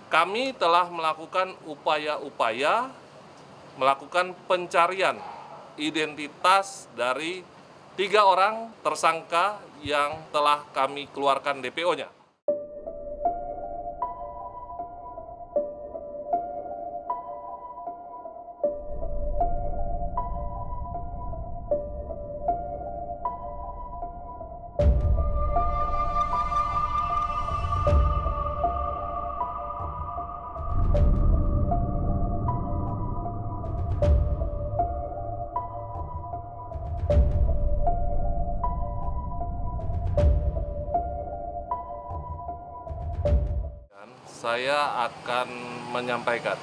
Kami telah melakukan upaya-upaya melakukan pencarian identitas dari 3 orang tersangka yang telah kami keluarkan DPO-nya. Saya akan menyampaikan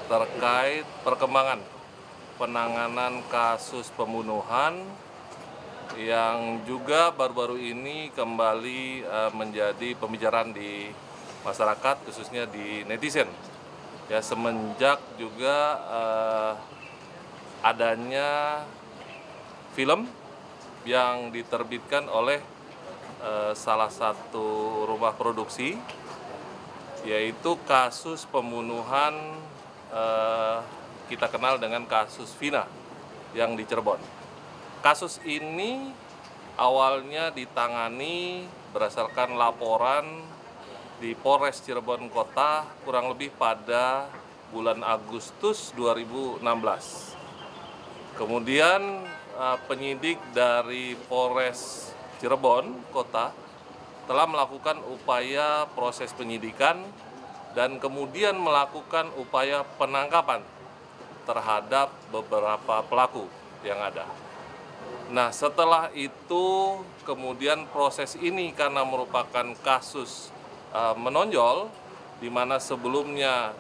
terkait perkembangan penanganan kasus pembunuhan yang juga baru-baru ini kembali menjadi pembicaraan di masyarakat, khususnya di netizen. Ya, semenjak juga adanya film yang diterbitkan oleh salah satu rumah produksi, yaitu kasus pembunuhan kita kenal dengan kasus Vina yang di Cirebon. Kasus ini awalnya ditangani berdasarkan laporan di Polres Cirebon Kota kurang lebih pada bulan Agustus 2016. Kemudian penyidik dari Polres Cirebon Kota telah melakukan upaya proses penyidikan dan kemudian melakukan upaya penangkapan terhadap beberapa pelaku yang ada. Nah, setelah itu kemudian proses ini karena merupakan kasus menonjol, di mana sebelumnya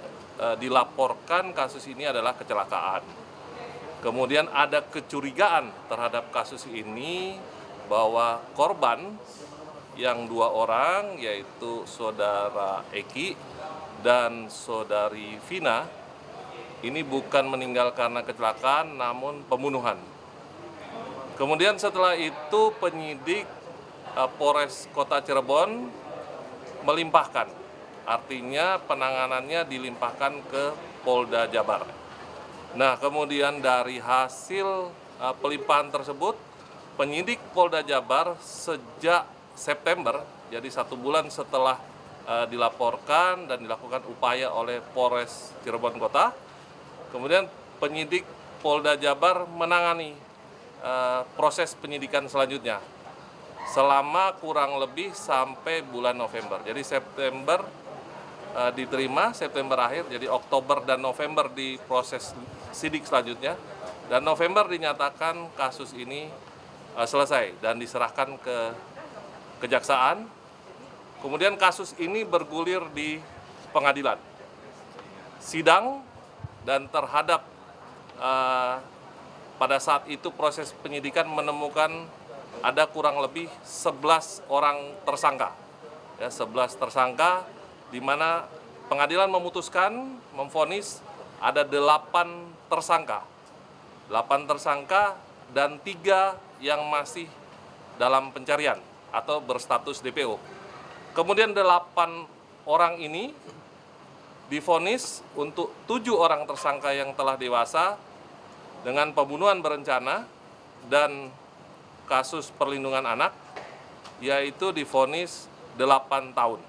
dilaporkan kasus ini adalah kecelakaan. Kemudian ada kecurigaan terhadap kasus ini bahwa korban yang 2 orang, yaitu saudara Eki dan saudari Vina, ini bukan meninggal karena kecelakaan namun pembunuhan. Kemudian setelah itu penyidik Polres Kota Cirebon melimpahkan, artinya penanganannya dilimpahkan ke Polda Jabar. Nah, kemudian dari hasil pelimpahan tersebut, penyidik Polda Jabar sejak September, jadi 1 bulan setelah dilaporkan dan dilakukan upaya oleh Polres Cirebon Kota, kemudian penyidik Polda Jabar menangani proses penyidikan selanjutnya selama kurang lebih sampai bulan November. Jadi September diterima, September akhir, jadi Oktober dan November di proses sidik selanjutnya, dan November dinyatakan kasus ini selesai dan diserahkan ke kejaksaan. Kemudian kasus ini bergulir di pengadilan, sidang, dan terhadap pada saat itu proses penyidikan menemukan ada kurang lebih 11 orang tersangka, ya, 11 tersangka, di mana pengadilan memutuskan memvonis ada 8 tersangka, 8 tersangka dan 3 yang masih dalam pencarian atau berstatus DPO. Kemudian 8 orang ini divonis untuk 7 orang tersangka yang telah dewasa dengan pembunuhan berencana dan kasus perlindungan anak, yaitu divonis 8 tahun.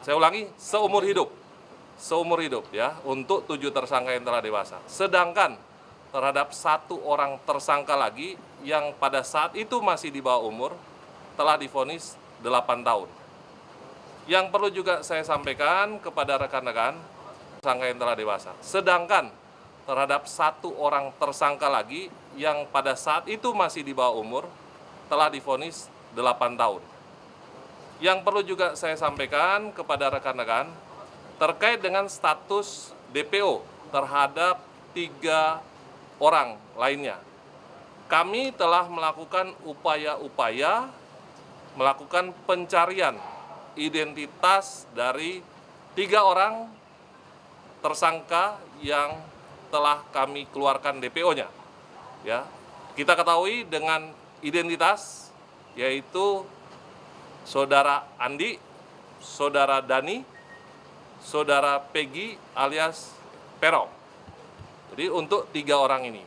Saya ulangi, seumur hidup ya, untuk 7 tersangka yang telah dewasa. Sedangkan terhadap 1 orang tersangka lagi yang pada saat itu masih di bawah umur telah divonis 8 tahun. Yang perlu juga saya sampaikan kepada rekan-rekan tersangka yang telah dewasa. Sedangkan terhadap 1 orang tersangka lagi yang pada saat itu masih di bawah umur telah divonis 8 tahun. Yang perlu juga saya sampaikan kepada rekan-rekan terkait dengan status DPO terhadap 3 orang lainnya. Kami telah melakukan upaya-upaya melakukan pencarian identitas dari 3 orang tersangka yang telah kami keluarkan DPO-nya. Ya, kita ketahui dengan identitas, yaitu saudara Andi, Saudara Dani, Saudara Peggy alias Peron. Jadi untuk 3 orang ini.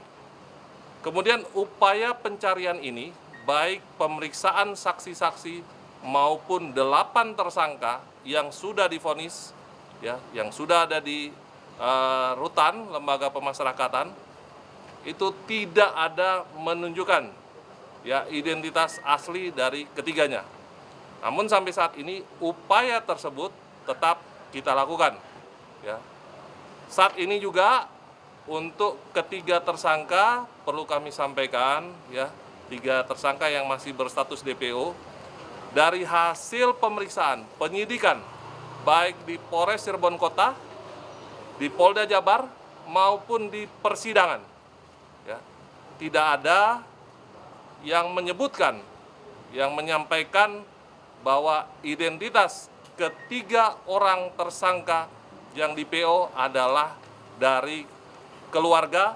Kemudian upaya pencarian ini, baik pemeriksaan saksi-saksi maupun 8 tersangka yang sudah divonis, ya, yang sudah ada di rutan lembaga pemasyarakatan, itu tidak ada menunjukkan ya identitas asli dari ketiganya. Namun sampai saat ini upaya tersebut tetap kita lakukan. Ya. Saat ini juga untuk ketiga tersangka perlu kami sampaikan, ya, 3 tersangka yang masih berstatus DPO dari hasil pemeriksaan penyidikan baik di Polres Cirebon Kota, di Polda Jabar maupun di persidangan, ya, tidak ada yang menyebutkan, yang menyampaikan bahwa identitas ketiga orang tersangka yang di PO adalah dari keluarga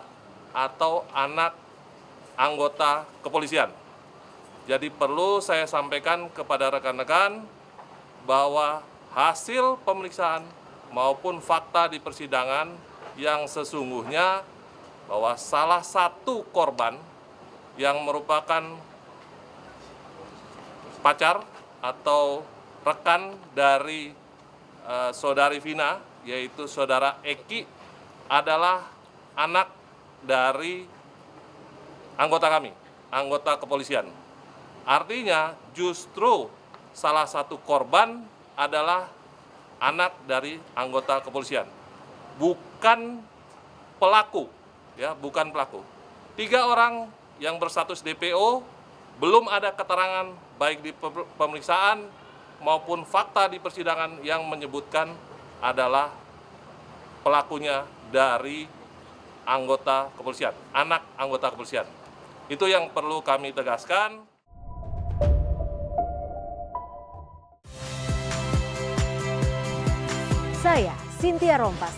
atau anak anggota kepolisian. Jadi perlu saya sampaikan kepada rekan-rekan bahwa hasil pemeriksaan maupun fakta di persidangan yang sesungguhnya bahwa salah satu korban yang merupakan pacar atau rekan dari saudari Vina, yaitu saudara Eki, adalah anak dari anggota kami, anggota kepolisian. Artinya justru salah satu korban adalah anak dari anggota kepolisian, bukan pelaku, ya, bukan pelaku. 3 orang yang berstatus DPO belum ada keterangan baik di pemeriksaan maupun fakta di persidangan yang menyebutkan adalah pelakunya dari anggota kepolisian, anak anggota kepolisian. Itu yang perlu kami tegaskan. Saya Cynthia Rompas.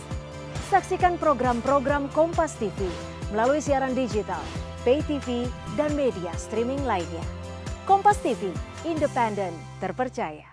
Saksikan program-program Kompas TV melalui siaran digital, pay TV, dan media streaming lainnya. Kompas TV, independen, terpercaya.